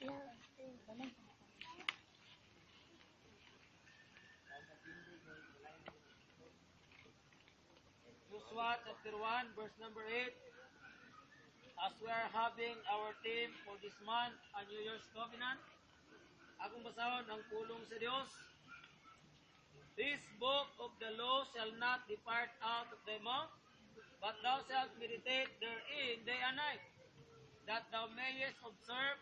Joshua chapter 1, verse number 8. As we are having our theme for this month, a New Year's Covenant, akong basahon ang pulong sa Diyos. This book of the law shall not depart out of thy mouth, but thou shalt meditate therein day and night, that thou mayest observe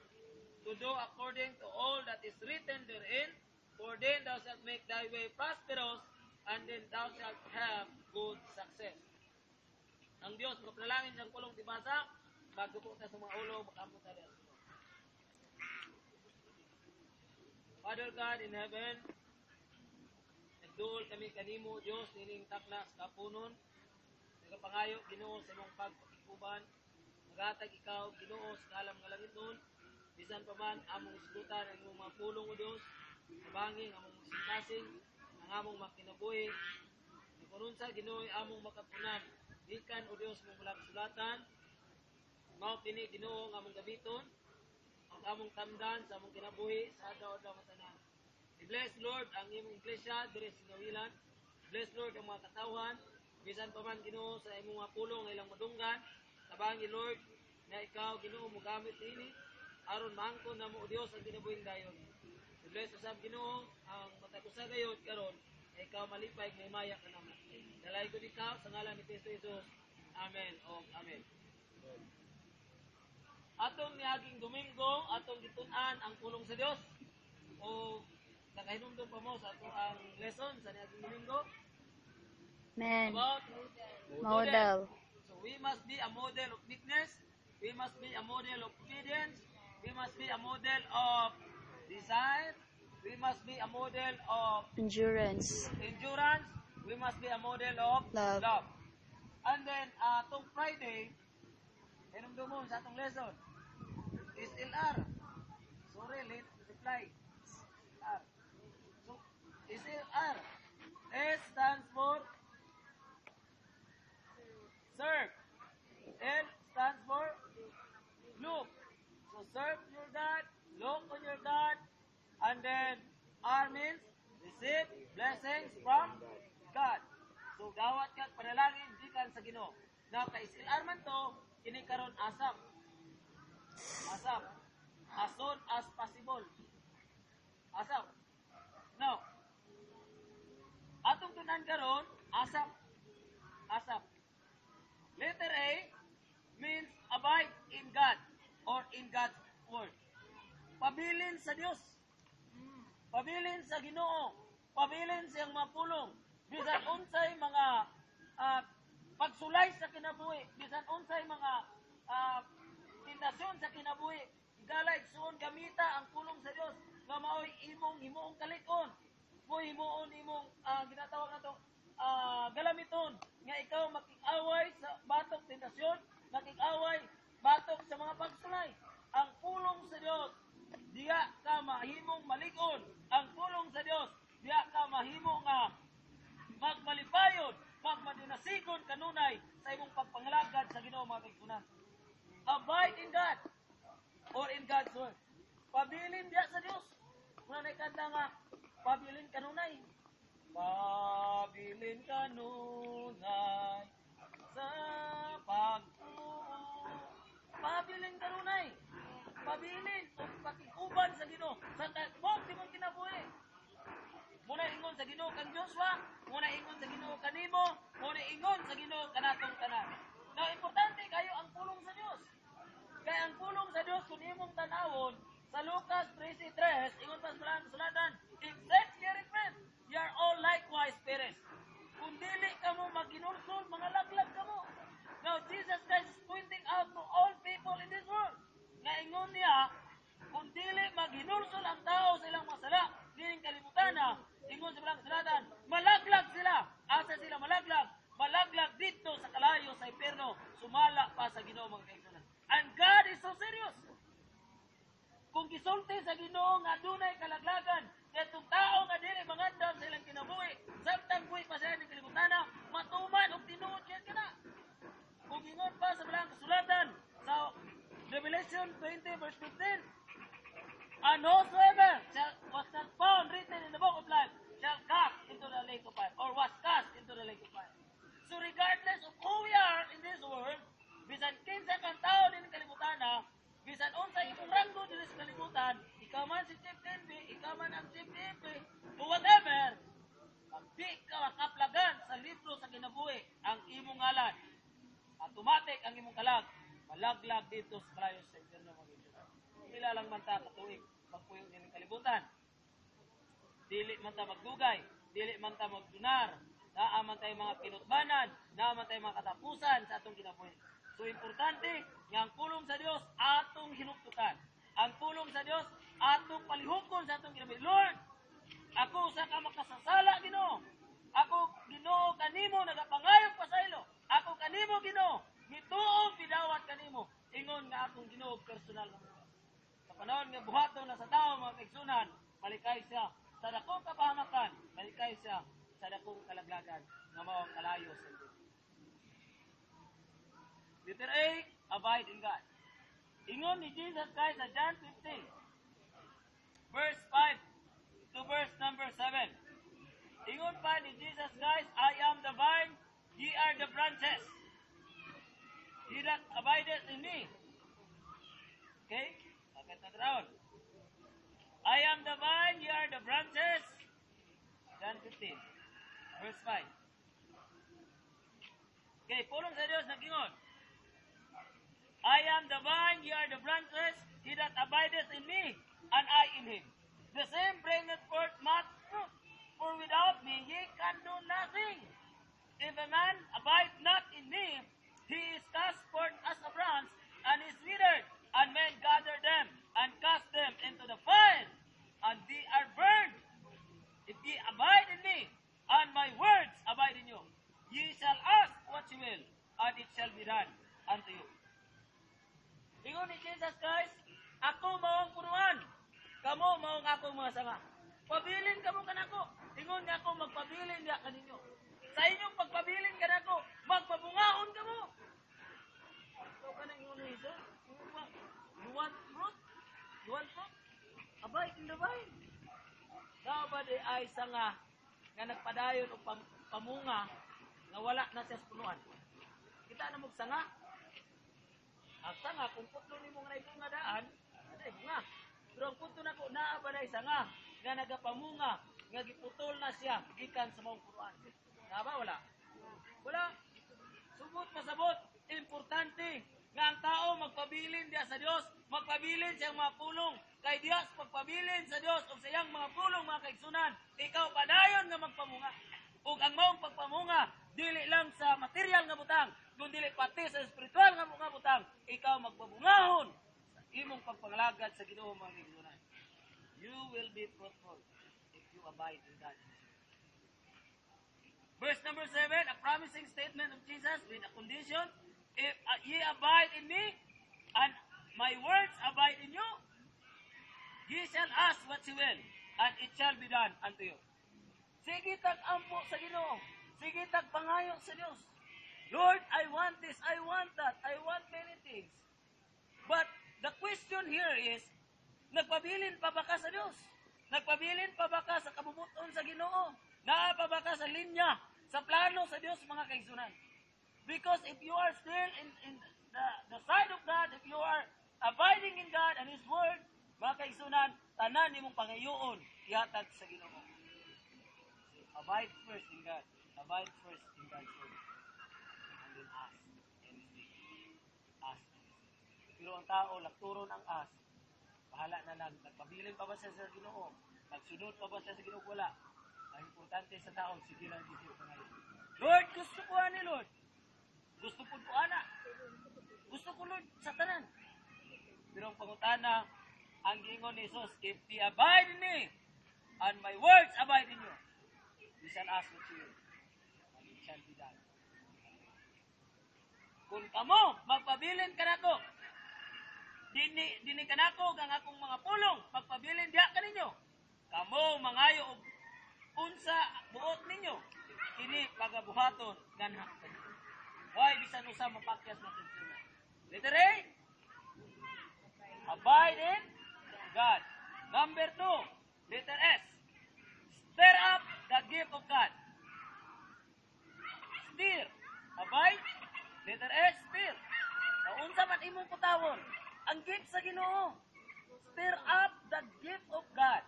to do according to all that is written therein, for then thou shalt make thy way prosperous, and then thou shalt have good success. Ang Diyos, magpalangin siyang pulong tibasa, magduko ta sa mga ulo, makamot ta rin. Father God in heaven, nagduol kami kanimo, Diyos, nining taklas kapunon, nagapangayo, Ginoo, sa imong pagpakikuban, magatag ikaw, Ginoo, sa kalam nga langit nun, bisan pa man, among isgutan, ang imong mga pulong o Diyos, kabangin, among sintasing, ang among makinabuhi, ipununsa, Ginoo, among makapunan, ikan o Diyos mong walang sulatan, mao kini Ginoo nga among gamiton, ang among tamdan sa among kinabuhi sa adlaw-adlaw nga tanan. I-bless Lord ang imong iglesia diri sa Sinawilan. Bless Lord ang mga katawhan, bisan pa man Ginoo sa imong mga pulong nga ilang madunggan. Tabangi Lord na ikaw Ginoo mo gamit ini aron maangkon namo o Dios ang kinabuhing dayon. I-bless usab Ginoo ang matag usa gayud karon na ikaw malipay nga himaya kanamo. Dalay ko ikaw sa ngalan ni Kristo Jesus. Amen o amen. Atong niaging Domingo, atong gitun-an ang pulong sa Dios. O nakahinumdum pa mo sa ato ang lesson sa niaging Domingo. Amen. About Model. So we must be a model of meekness. We must be a model of obedience. We must be a model of desire. We must be a model of Endurance. We must be a model of Love. And then, itong Friday, hinumdum mo sa atong lesson, SLR. Sorry, late reply. SLR. So, SLR. S stands for serve. L stands for look. So, serve your God, look on your God, and then R means receive blessings from God. So, gawat ka panalangin, gikan sa Ginoo. Now, kay SLR man to, kini karon asap. Asap. As soon as possible. Asap. Now, atong tunan karon, asap. Asap. Letter A means abide in God or in God's word. Pabilin sa Dios. Pabilin sa Ginoo. Pabilin sa iyang mga pulong. Bisan unsay mga pagsulay sa kinabuhi, bisan unsay mga tindasyon sa kinabuhi, galay suon gamita ang pulong sa Dios nga maoy imong himuong kalikon. Mo himuon imong ginatawag nato galamiton nga ikaw makig-away sa batok tindasyon, makig-away batok sa mga pagsulay. Ang pulong sa Dios diya ka mahimong malig-on. Ang pulong sa Dios diya ka mahimo nga magmalipayon, magmadinasigon kanunay sa imong pagpangalagad sa Ginoo mga kaigsunan. Abide in God or in God's word. Pabilin diya sa Dios. Muna na ikanta nga, pabilin kanunay. Pabilin kanunay sa pagtuo. Pabilin kanunay. Pabilin o pakikuban sa Ginoo. Sa tagpog di mong kinabuhi. Muna ingon sa Ginoo kang Joshua, muna ingon sa Ginoo kanimo, muna ingon sa Ginoo kanatong tanan. Now, importante kayo ang pulong sa Dios. Kaya ang pulong sa Dios kung imong tanawon sa Lucas 13:3, ingon pa sa sulatan, except ye repent, ye are all likewise perish. Kung dili ka mo maginulsol, mga laglag ka mo. Now, Jesus Christ is pointing out to all people in this world. Nga ingon niya, kung dili maghinulsol ang tao sa ilang masala, dining kalibutan na, ingon sa bilang sulatan, malaglag sila. Asa sila malaglag? Malaglag dito sa kalayo sa impierno, sumala pa sa Ginoo mga kaigsunan. And God is so serious. Kung gisulti sa Ginoo nga dunay kalaglagan, katong tao nga dili mangandam sa ilang kinabuhi, samtang buhi pa sa ilang kalibutan na, matuman og tinuod yan kana. Kung ingon pa sa bilang kasulatan sa Revelation 20 verse 15, And whosoever was not found written in the book of life shall cast into the lake of fire, or was cast into the lake of fire. So regardless of who we are in this world, bisan kinsa kang tao din kalibutan na, bisan unsa imong ranggo din sa kalibutan, ikaw man si Chief NB, ikaw man ang Chief NB, o whatever, pag di ka makaplagan sa libro sa kinabuhi ang imong ngalan, automatic ang imong kalag, malaglag dito sa kalayo sa impyerno mga Diyos. Ila lang man ta katuig, pagpuyo din ng kalibutan. Dili man ta magdugay, dili man ta magdunar, naaman tayo mga kinutbanan, naaman tayo mga katapusan sa atong kinabuhi. So importante nga ang pulong sa Dios atong hinuptukan. Ang pulong sa Dios atong palihukon sa atong kinabuhi. Lord, ako sa ka makasasala Ginoo. Ako Ginoo kanimo nagapangayog pa sa ilo. Ako kanimo Ginoo, mituog bidawat kanimo. Ingon nga akong Ginoo personal nga buhat. Sa panahon nga buhaton na sa tao mga kaigsunan, malikay siya sa dakong kapahamakan, malikay siya sa dakong kalaglagan nga mao ang kalayo sa Dios. Letter A, abide in God. Ingon ni Jesus Christ sa John 15, verse 5 to verse number 7. Ingon pa ni Jesus Christ, I am the vine, ye are the branches. He that abideth in me. Okay? Bakit na down? I am the vine, ye are the branches. John 15, verse 5. Okay, pulong sa Diyos nag-ingon. I am the vine, ye are the branches, he that abideth in me, and I in him. The same bringeth forth much fruit, for without me ye can do nothing. If a man abide not in me, he is cast forth as a branch, and is withered, and men gather them, and cast them into the fire, and they are burned. If ye abide in me, and my words abide in you, ye shall ask what you will, and it shall be done unto you. Ingon ni Jesus Christ, ako maong punuan, kamo maong akong mga sanga. Pabilin kamo kanako. Ingon nga ako magpabilin ya kaninyo. Sa inyong pagpabilin kanako, magpabungahon kamo. Ikaw ka nang ingon ni Jesus, you want fruit? You want fruit? Abide in the vine. Daw ba di ay sanga nga nagpadayon o pamunga nga wala na siya sa punuan? Kita na magsanga. Ang sanga, kung putlo ni mong naibunga daan, ada bunga. Pero ang punto na ko, naa ba na sanga nga nagapamunga, nga giputol na siya, gikan sa mong punuan. Nga ba? Wala. Wala. Subot pasabot. Importante nga ang tao magpabilin diya sa Dios, magpabilin siyang mga pulong. Kay Dios, pagpabilin sa Dios o sa iyang mga pulong, mga kaigsunan, ikaw padayon nga magpamunga. Ug ang maong pagpamunga, dili lang sa material nga butang, kundi dili pati sa spiritual nga mga butang, ikaw magpabungahon sa imong pagpangalagad sa Ginoo mga kaigsunan. You will be fruitful if you abide in God. Verse number 7, a promising statement of Jesus with a condition. If ye abide in me, and my words abide in you, ye shall ask what ye will, and it shall be done unto you. Sige tag ampo sa Ginoo. Sige tag pangayo sa Dios. Lord, I want this, I want that, I want many things. But the question here is, nagpabilin pa ba ka sa Dios? Nagpabilin pa ba ka sa kabubuton sa Ginoo? Naa pa ba ka sa linya, sa plano sa Dios mga kaigsunan? Because if you are still in the side of God, if you are abiding in God and His Word, mga kaigsunan, tanan nimong pangayoon, ihatag sa Ginoo. Abide first in God. Abide first in God's Word. And then ask anything. Ask. Pero ang tao, lagturon ang ask. Bahala na lang. Nagpabilin pa ba siya sa Ginoo? Nagsunod pa ba siya sa Ginoo? Wala. Ang importante sa tao, sige lang isip ko ngayon. Lord, gusto ko ani, Lord. Gusto ko ana. Gusto ko, Lord, sa tanan. Pero ang pangutana, ang gingon ni Jesus, if ye abide in me, and my words abide in you, you shall ask what you will, and it shall be done. Kung kamo, magpabilin ka nako, dini ka nako, ang akong mga pulong, magpabilin diya ka ninyo, kamo mangayo og unsa buot ninyo, kini pagabuhaton ganha. Why bisan usa mapakyas natin sila. Letter A, abide in God. Number 2, letter S. Stir up the gift of God. Stir. Abay, letter S, stir. Naunsa man imong kutawon. Ang gift sa Ginoo. Stir up the gift of God.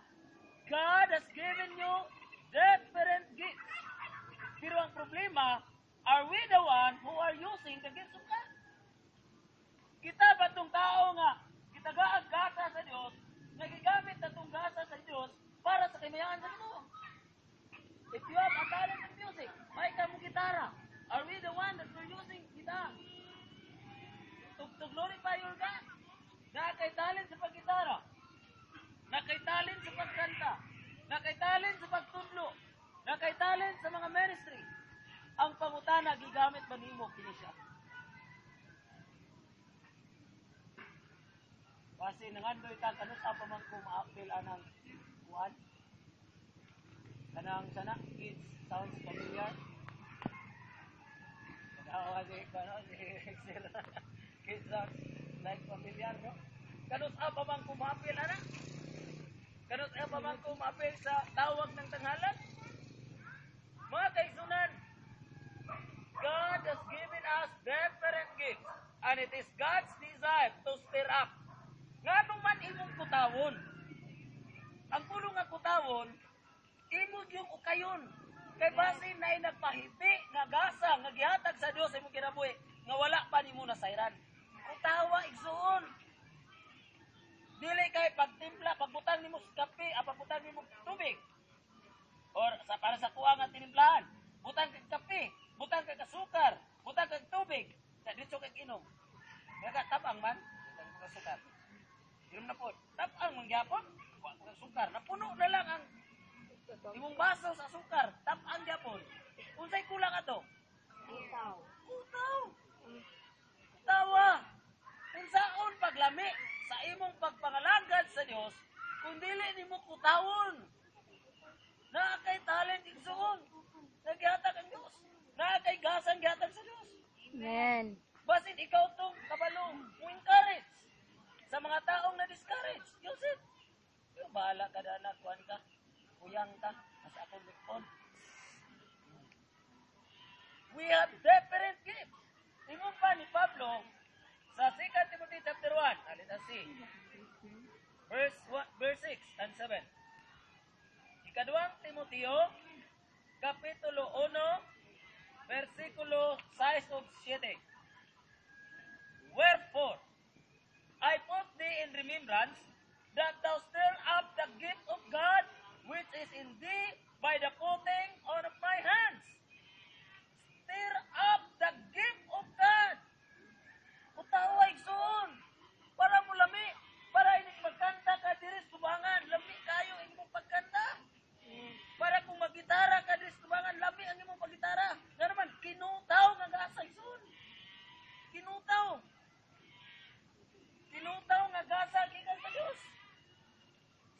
God has given you different gifts. Pero ang problema, are we the one who are using the gifts of God? Kita ba itong tao nga, kita gaag gasa sa Diyos, nagigamit na itong gasa sa Diyos para sa kayamayan sa Ginoo? If you have a talent in music, may ka mo gitara. Are we the one that we're using guitar? To glorify your God. Na kay talent sa paggitara. Na kay talent sa pagkanta. Na kay talent sa pagtudlo. Na kay talent sa mga ministry. Ang pangutana, gigamit ba nimo kini siya? Kasi nangandoy ka, kanusa pa man ko ma-appeal anang kuhan? Kanang sana, kids, sounds familiar? Kids sounds like familiar, no? Kanusa pa man ko ma-appeal, ana? Kanusa pa man ko ma-appeal sa tawag ng tanghalan? Mga kaisunan, God has given us different gifts, and it is God's desire to stir up. Nga man imong kutawon. Ang pulo nga kutawon, imog yung ukayon. Kay basin na nagpahiti, nga gasa, nga gihatag sa Diyos imong kinabuhi, nga wala pa nimo nasayran. Kutawa, igsuon. Dili kay pagtimpla, pagbutang nimo sa kape, pagbutang nimo tubig. Or para sa kuha nga tinimplahan, butang kag kape, butang kag sukar, butang kag tubig, sa dito kag inom. Kaya tapang man, butang kag sukar. Inom na po, tapang mangyapon, kag sukar, napuno na lang ang imong baso sa sukar, tapang gyapon. Unsay kulang ato? Utaw. Tawa. Unsaon paglami sa imong pagpangalagad sa Dios, kung dili nimo kutawon. Na kay talent igsuon. Naghatag ang Dios. Na kay gasan gihatag sa Dios. Amen. Basin ikaw tong kabalo, mo encourage sa mga taong na-discourage. Use it. Yung bahala ka na kuhan ka. Uyang ka. Nasa akong lipon. We have different gifts. Ingon pa ni Pablo sa 2 Timothy chapter 1. Let us see. Verse 6 and 7. Ikaduang Timoteo, Kapitulo 1, versikulo 6 o 7. Wherefore, I put thee in remembrance that thou stir up the gift of God which is in thee by the putting on of my hands. Stir up the gift of God. Utaway soon. Para mo lami. Para hindi magkanta ka diris kubangan. Lami kayo ang imong pagkanta. Para kung magitara ka diris kubangan. Lami ang imong pagitara. Nga naman, kinutaw nga gasay soon. Kinutaw. Kinutaw nga gasa gikan sa Dios.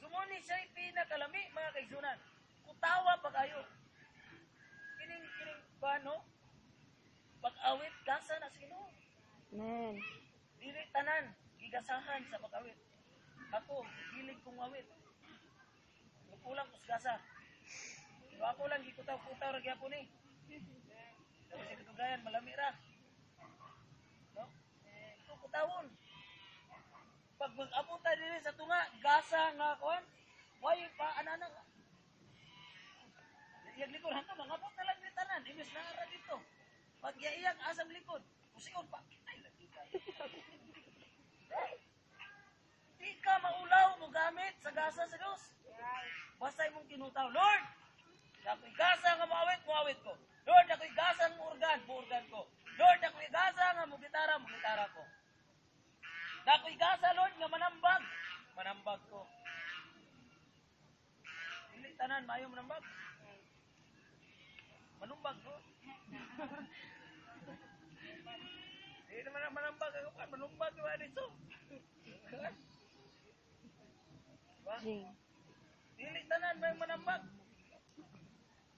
Sumuni siya'y pinakalami, mga kaigsunan. Kutawa pa kayo. Kining ba, no? Pag-awit, gasa na sino. Amen. Dili tanan, gigasahan sa pag-awit. Ako, gilig kong awit. Kulang ko sa gasa. Pero ako lang, gikutaw-kutaw ra gyapon ni. Tapos sa katugayan, malami ra. No? Ito, kutawon. Pag mag-abuta dili sa tunga, gasa nga kuan. Why pa anana nga? Iyag likod hangtod, mangabot na lang tanan. Imbes na ara dito. Pag iyag asam likod, kusiyon pa. Ay, lagi ka. Di ka maulaw mo gamit sa gasa sa Diyos. Basta imong kinutaw, Lord, ako'y gasa nga muawit ko. Lord, ako'y gasa nga organ ko. Lord, ako'y gasa nga mugitara ko. Ako'y gasa, Lord, nga manambag ko. Hindi tanan, mayo manambag. Manumbag ko. Hindi naman manambag ako pa, manumbag ko dito. Jing. Dili tanan, mayo manambag.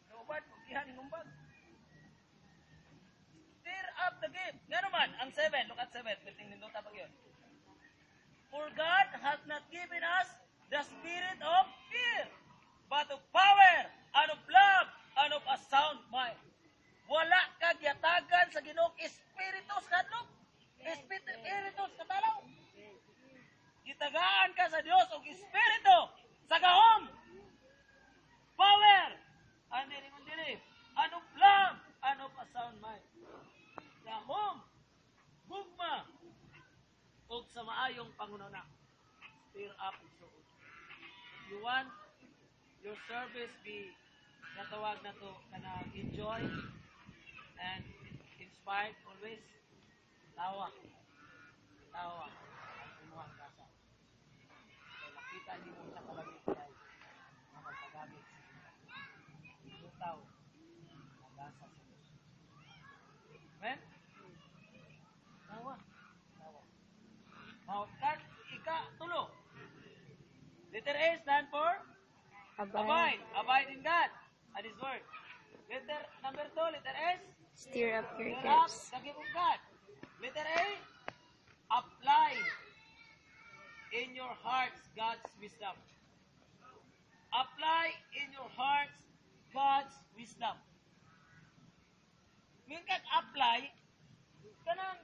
Lubad, ihan numbag. Stir up the gift. Nga naman, ang 7, look at 7, piting nindot tapag yun. For God hath not given us the spirit of fear, but of power, and of love, and of a sound mind. Wala ka gyatagan sa Ginoo espiritus kadlok. Espiritus katalaw. Gitagaan ka sa Dios og espiritu sa gahom. Power, and dili, and of love, and of a sound mind. Gahom, gugma, og sa maayong pangunana. Stir up and so. You want your service be natawag na to kana enjoy and inspired always. Tawa. Tawa. Ang imuhang kasa. Kaya nakita niyo mo sa kalagit kay na magpagamit sa Diyos. Lutaw. Nagasa sa Diyos. Amen? Tawa. Tawa. Mautkat, tulo. Letter A stand for abide. Abide in God and His Word. Letter number 2, letter S. Stir up your Stir up gifts. the gift of God. Letter A, apply in your hearts God's wisdom. Apply in your hearts God's wisdom. Yung kag-apply, kanang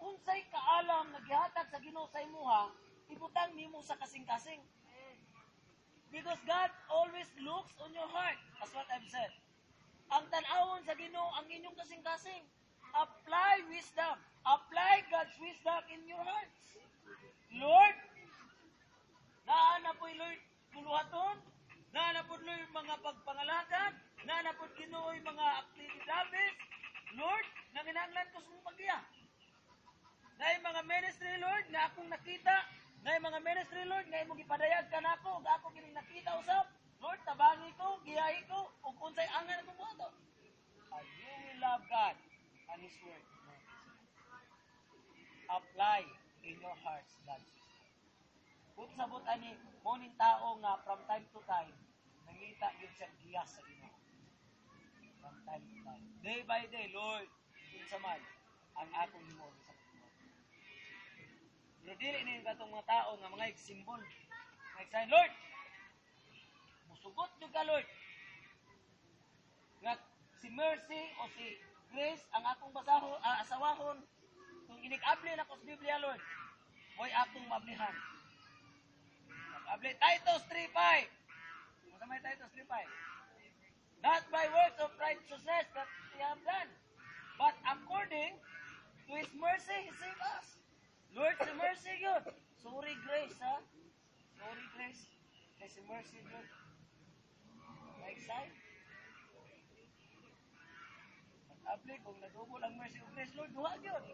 unsay kaalam naghihatag sa Ginoo sa imuha, ibutang nimo sa kasing-kasing. Because God always looks on your heart. That's what I've said. Ang tanawon sa Ginoo ang inyong kasing-kasing. Apply wisdom. Apply God's wisdom in your hearts. Lord, naana po'y Lord kuluhaton, naana po'y Lord mga pagpangalagan, naana po'y Ginoo'y mga aktibidades. Lord, nanginanglan ko sa mong pagdiya. Na mga ministry, Lord, na akong nakita, na mga ministry, Lord, na imong ipadayag ka na ako, ga ako kining nakita usap. Lord, tabangi ko, giyahi ko, ug unsay angan akong buhaton. And you will love God and His Word. Apply in your hearts God's wisdom. Kung sabot ani, muning tao nga from time to time, nangita yun siya giyas sa Ginoo. From time to time. Day by day, Lord, kung sa man, ang akong himo sa Ginoo. Dili ni katong mga tao nga mga simbol. Nagsayin, Lord, musugot nyo ka, Lord. Nga si Mercy o si Grace, ang akong asawahon, kung inig-abli na ko sa Biblia, Lord, huwag akong mablihan. Mag-abli, Titus 3:5. Masa may Titus 3:5? Not by works of righteousness that we have done, but according to His mercy, He saved us. Lord, si mercy yun. Sorry, Grace, ha? Sorry, Grace. Si mercy yun. Like side. Mag-abli, kung nadubol ang mercy of Grace, Lord, duha yun.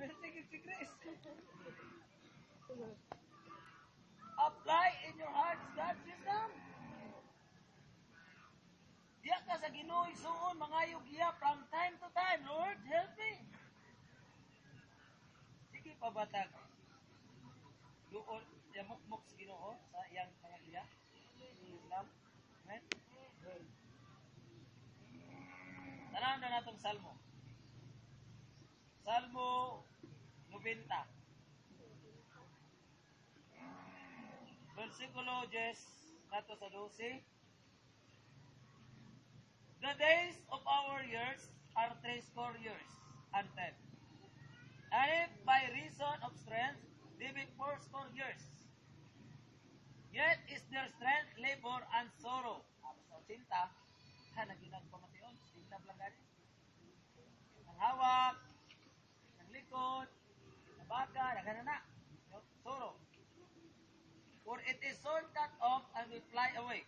Mercy yun si Grace. Apply in your hearts God's wisdom. Diya ka sa Ginoo isuon, mangayog iya from time to time. Lord, help me. Sige, pabatag. Doon, yamukmok sa Ginoo sa iyang mga iya. Islam. Amen? Tanaw na natong Salmo. Salmo 90. Versikulo 10 nato sa 12. The days of our years are 60 years and 10. And if by reason of strength, they be 80 years. Yet is their strength, labor, and sorrow. Sa sinta, naginag pamation, sinta lang ang hawak, ang likod, ang baka, nagana na. Sorrow. For it is soon cut off and will fly away.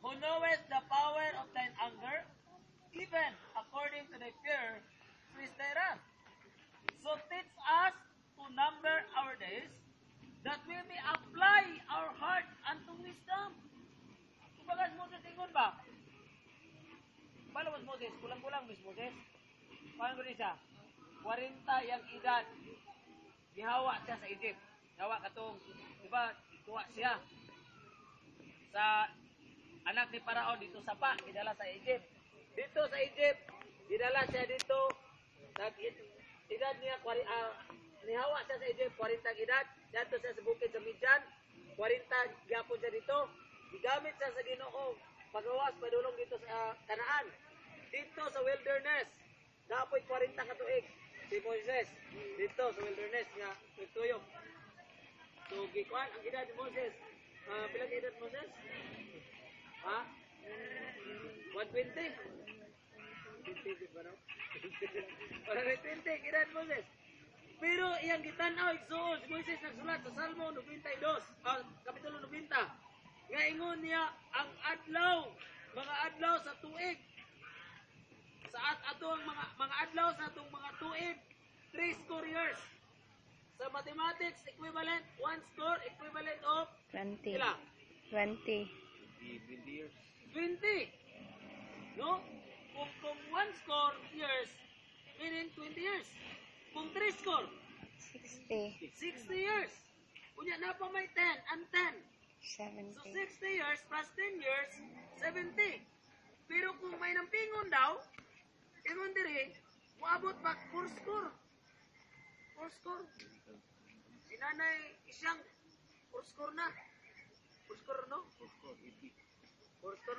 Who knoweth the power of thine anger, even according to thy fear, freeze thy wrath. So teach us to number our days, that we may apply our heart unto wisdom. Kumbaga, Moses, ingon ba? Paano mas Moses? Kulang-kulang, Miss Moses. Paano ba siya? 40 yung edad. Gihawa siya sa Egypt. Gihawa katong, diba, tuwa siya sa anak ni Paraon dito sa pa, gidala sa Egypt. Dito sa Egypt, gidala siya dito, edad niya Nihawa siya sa Egypt, 40 edad. Dito siya sa bukid sa Midian, 40 gyapon siya dito. Gigamit siya sa Ginoo pagawas padulong dito sa Kanaan. Dito sa wilderness, dapoy 40 ka tuig si Moses dito sa wilderness nga nagtuyok. So gikuan ang edad ni Moses. Pila ka edad Moses? Ha? 120. 20 ba no? 120 edad Moses. Pero iyang gitanaw igsuon si Moises nagsulat sa Salmo 92, kapitulo 90. Nga ingon niya ang adlaw, mga adlaw sa tuig. Sa atong mga adlaw sa atong mga tuig, 3 score years. Sa mathematics equivalent 1 score equivalent of 20. Ila? 20. 20. No? Kung 1 score years, meaning 20 years. Kung 3 score, 60. 60 years. Kunya na pa may 10 and 10. So 70. 60 years plus 10 years, 70. Pero kung may nampingon daw, ingon diri, moabot pa 4 score. 4 score. Si nanay isang 4 score na. 4 score no? 4 score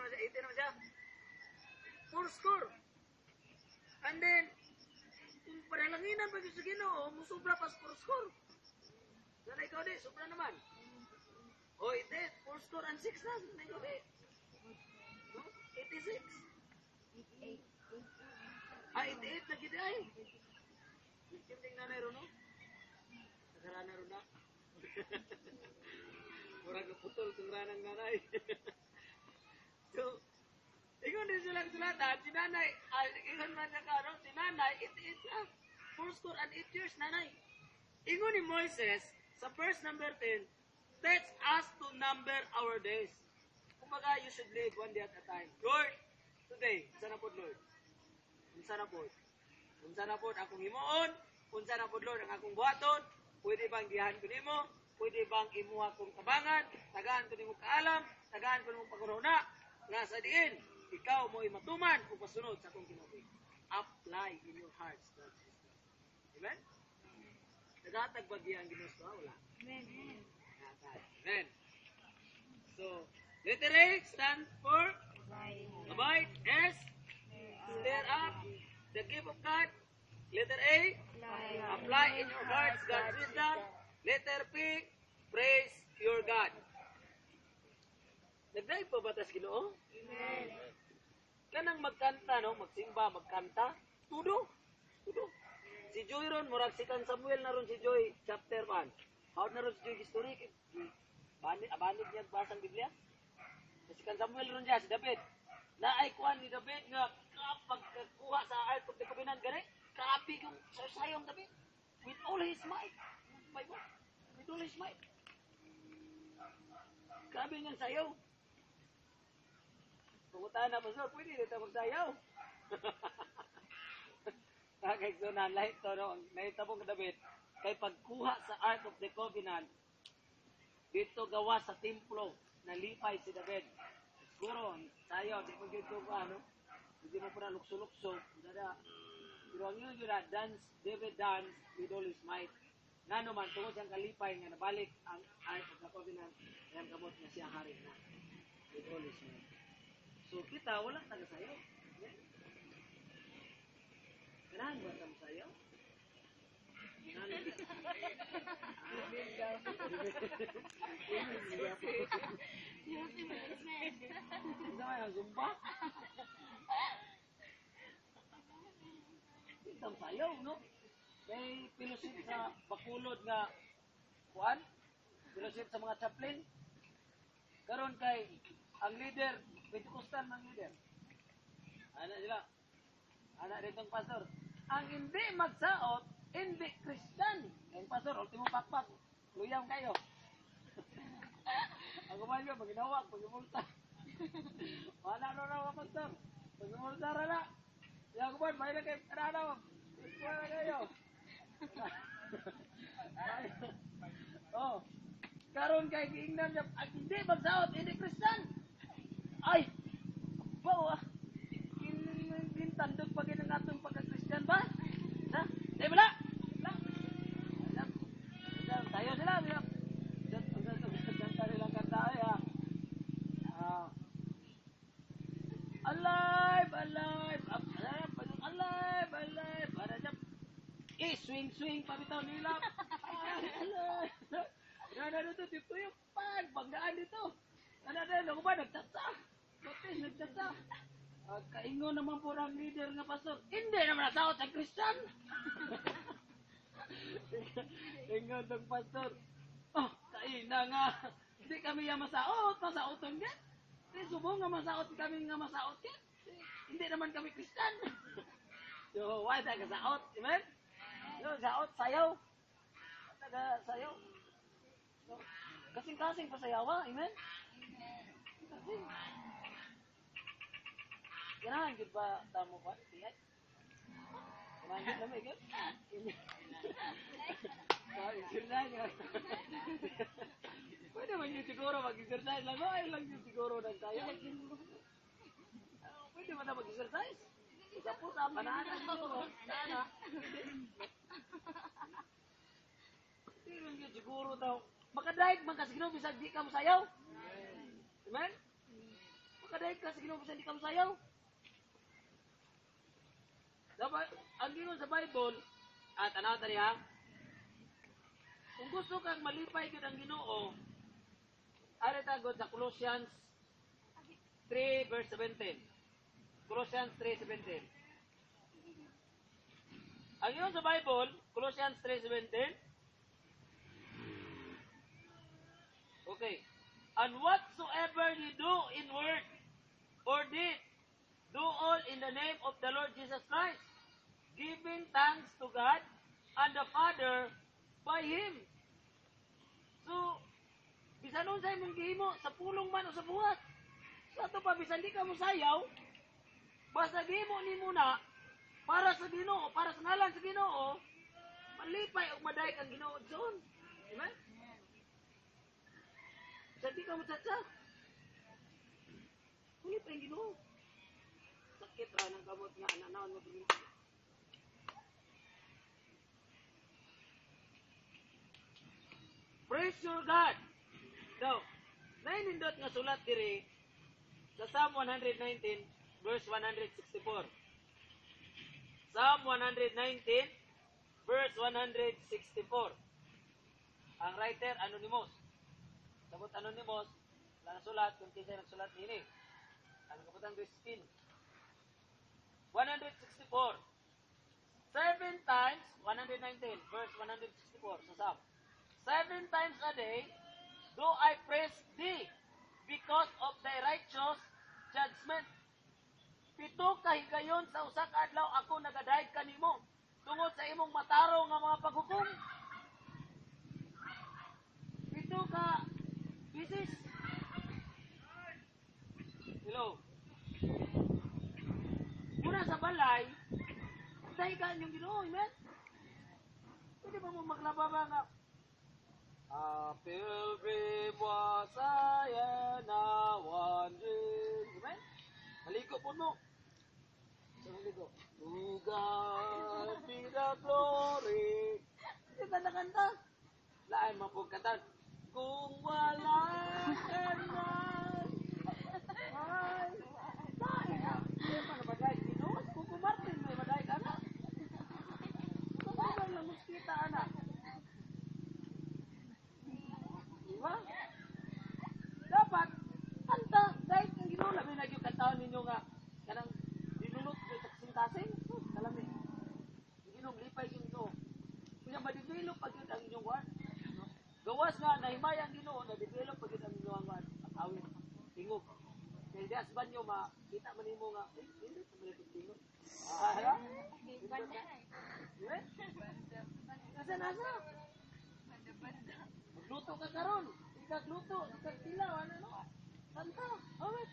na siya, 18 na siya. 4 score. And then, kung panalanginan pa sa Ginoo, musubra pa sa 4 score. Sana ikaw di, sobra naman. O, ito, 4 score and 6 na. Sana ikaw di. No? 86. 88 na gida ay. Kim ting nanay ro, no? Nakarana ro na. Murag naputol kung ranang nanay. So, ingon din silang sulatan, si nanay, ingon man niya ka, no? Si nanay, 88 na. 4 score and 8 years, nanay. Ingon ni Moises, sa verse number 10, teach us to number our days. Kumbaga, you should live one day at a time. Lord, today, unsa na po, Lord? Unsa na po? Unsa na po akong himuon? Unsa na po, Lord, ang akong buhaton? Pwede bang gihan ko nimo? Pwede bang imuha kong tabangan? Tagaan ko nimo kaalam? Tagaan ko nimo pagkuruna? Nga sa diin, ikaw mo'y matuman o pasunod sa akong kinabuhi. Apply in your hearts. Amen? Nagatag ba diyan ginusto? Wala. Amen. Amen. So, letter A stand for abide. S, stir up the gift of God. Letter A, apply in your hearts God's wisdom. Letter P, praise your God. Nagdaig pa ba tas Ginoo? Amen. Kanang magkanta, no? Magsimba, magkanta. Tudo. Tudo. Si Joy ron, murag si Kan Samuel na ron si Joy, chapter 1. How na ron si Joy history? Abanid niya basang Biblia? Si Kan Samuel ron siya, si David. Naay kuhan ni David nga kapag kuha sa Ark of the Covenant, gani? Grabe yung sayong David. With all his might. Bible. With all his might. Grabe niyang sayaw. Pumuntahan na, Pastor, pwede dito magsayaw. Kakaigsunan, lahat to, no? Nahitabong David, kay pagkuha sa Ark of the Covenant, dito gawa sa templo, nalipay si David. Siguro, sayaw, di mo dito ka, no? Hindi mo po na lukso-lukso. Pero ang yun yun na, dance, David dance with all his might. Nga naman, tungkol siyang kalipay nga nabalik ang Ark of the Covenant, yan kamot na siya hari na with all his might. So kita, walang taga-sayaw. Yeah? Kailangan ba taga-sayaw? Isa nga yung zumba? Taga-sayaw, no? May pilusit sa Bakulod nga kuan? Pilusit sa mga chaplain? Karon kay ang leader, Pentecostal ng leader. Anak sila. Anak ditong pastor. Ang hindi magsaot, hindi Christian. Ang pastor, ultimo pakpak. Luyang kayo. Ang kumain ko, pag-inawag, pag-imulta. Wala na pastor. Pag-imulta na. Yung kumain, may na kayo, ano, wala kayo. Oh. Karon kay giingnan niya, ang hindi magsaot, hindi Christian. Ay, bawa, tandog pa ginang atong pagka-Christian ba? Ha? Di ba? swing pa bitaw nila. Ano to dito yung pagdaan dito. Ano ba nagtatsa? Butis nagtatsa. Kaingon naman po ang leader nga pastor. Hindi naman nasaot sa Christian. Ingon ng pastor. Oh, kaina nga. Hindi kami yung masaoton nga. Hindi subong nga masaot kami nga masaot nga. Hindi naman kami Christian. So, why tayo kasaot? Amen? So, saot, sayaw. Sayaw. So, kasing-kasing pa sayawa. Amen? Kasing. Ganahan, yun ba tamo pa? Tiyay? Ganahan yun naman, yun? Exercise nga. Pwede man yun siguro mag-exercise lang. Ay lang yun siguro ng kaya. Pwede man na mag-exercise. Isa po sa banana siguro. Banana. Hindi lang yun siguro daw. Makadahig man kasi ginaw bisag di ka masayaw. Amen? Makadahig ka sa ginaw bisag di ka masayaw. Dapat, ang ginawa sa Bible, at tanaw tali ha, kung gusto kang malipay ka ng Ginoo, ari tagod sa Colossians 3 verse 17. Colossians 3:17. Ang yun sa Bible, Colossians 3:17. Okay. And whatsoever you do in word or deed, do all in the name of the Lord Jesus Christ, giving thanks to God and the Father by Him. So, bisan nun sa imong gihimo, sa pulong man o sa buhat. Sa ito pa, bisan di ka mo sayaw, basta gihimo ni muna, para sa Ginoo, para sa ngalan sa Ginoo, malipay o maday kang Ginoo doon. Amen? Bisan di ka mo tsatsa, malipay ang Ginoo. Sakit ra ng kamot nga, ananawan mo tingin. Praise your God. Now, nainindot nga sulat diri sa Psalm 119 verse 164. Psalm 119 verse 164. Ang writer anonymous. Sabot anonymous, lang sulat kung kinsa nagsulat niini. Ang kaputang Christine. 164. 7 times 119 verse 164 sa Psalm. 7 times a day do I praise thee because of thy righteous judgment. 7 kahigayon sa usa ka adlaw ako nagadayeg kanimo tungod sa imong matarong nga mga paghukom. 7 ka bisis. Hello. Muna sa balay, dahigan yung Ginoo, amen? Pwede ba mo maglababa nga a pilgrim was I and a wandering. Amen? Maligo po mo. So, maligo. To God be the glory. Hindi kanta-kanta. Laan mo po katan. Kung wala ka na, ay, hindi pa na bagay. Kung kumartin mo, bagay ka na. Kung bagay na muskita, anak. Diba? Dapat, kanta, dahil kung Ginoo, labi na yung kantaon ninyo nga, kanang dinulot yung taksin-tasing, kalami. Ginoo, lipay yung Ginoo. Kung ma-develop pag yun ang inyong word, gawas nga, nahimay ang Ginoo, na-develop pag yun ang inyong word, at awit, tingog. Kaya di asban nyo, makita man mo nga, hindi sa malipot tingog. Hala? Nasa? Magluto ka karon, ikag luto, ikag tilaw, ano? Kanta, awit.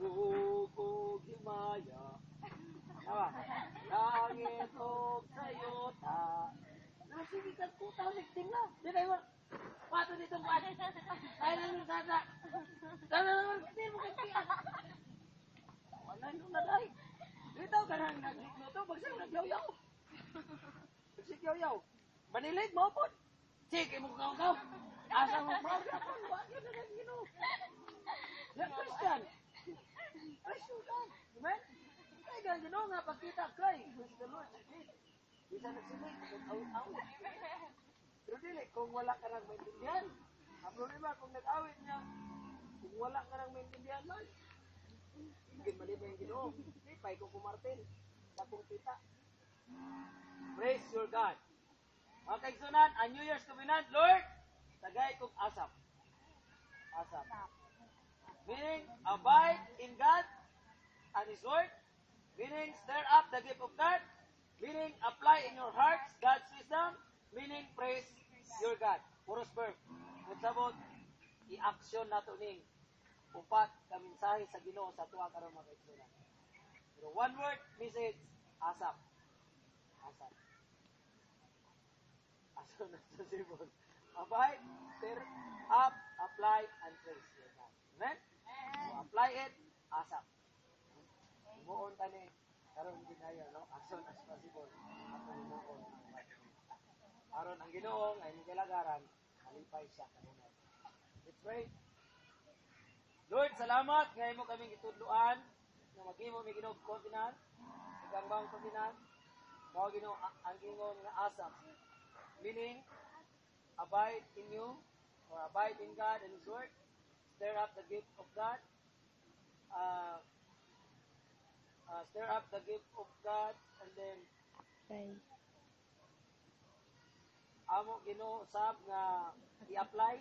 Lugog himaya, langit o sayota. Sige kag kutaw, nagting lang. Di kayo, pato dito mo, ay lang yung sasa. Sana naman, hindi mo kagtiyan. Wala nung nalay. Dito ka nang nagluto, bagsang nagyaw-yaw. Nagsigyaw-yaw. Manilig mo po. Sige mo kaw-kaw. Asa mo proud ako. Wag yun na nag-ino. Yan Christian. Christian. Amen? May gang Ginoo nga pagkita kay praise the Lord. Bisa nagsimay awit-awit. Pero dili kung wala ka nang maintindihan. Ang problema kung nag-awit niya, kung wala ka nang maintindihan man, hindi malibay ang Ginoo. Lipay ko kumartin sa kong kita. Praise your God. Mga kaigsunan, ang New Year's Covenant, Lord, tagay kong asap. Asap. Meaning, abide in God and His Word. Meaning, stir up the gift of God. Meaning, apply in your hearts God's wisdom. Meaning, praise your God. Puros verb. Kung sabot, i-action na ito ning upat ka mensahe sa Ginoo sa tuwa karon mga kaigsunan. Pero one word, message, asap. Asap. Asap na sa sibon. Abide, stir up, apply, and praise your God. Amen? So, apply it, asap. Muon tani karon ginaya no as soon as possible ato muon aron ang Ginoo ay nilagaran malipay siya kanunay. Let's pray. Lord, salamat nga imo kaming itudloan nga maghimo mi Ginoo kontinent igang bang kontinent mao Ginoo ang Ginoo nga asap, meaning abide in you or abide in God and His Word, stir up the gift of God, stir up the gift of God, and then Bye. amo Ginoo sab nga i-apply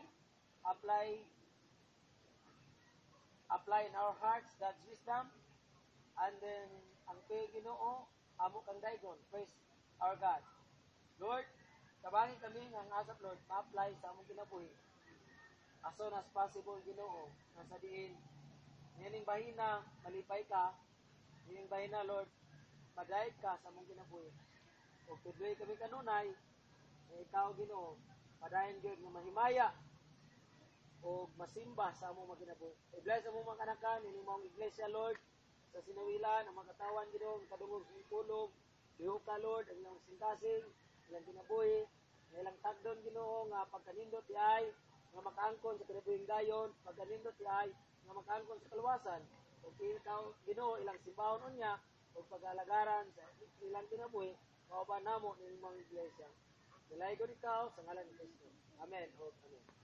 in our hearts God's wisdom, and then ang kay Ginoo amo kang daygon. Praise our God. Lord, kabangin kami nga ang asap Lord ma-apply sa among kinabuhi as soon as possible Ginoo nga sa diin nining bahina malipay ka. Yung bahay na, Lord, madayag ka sa mong kinabuhi. O tudloy kami kanunay, na ikaw, Ginoo, padayon gyud nga mahimaya o masimba sa among mga kinabuhi. I-bless ang mga kanakan, ining mong iglesia, Lord, sa sinawilan, ang mga katawan, Ginoo, ang kadungog sa kulog, lihok ka, Lord, ang ilang sintasing, ilang kinabuhi, na ilang tagdon, Ginoo, nga pagkanindot ay, nga makaangkon sa kinabuhing dayon, pagkanindot ay, nga makaangkon sa kaluwasan, o ikaw, Ginoo, ilang simbahon unya, o pag-alagaran sa ilang kinabuhi, kauban namo ng mga iglesia. Dalay ko ikaw sa ngalan ni Kristo. Amen. O amen.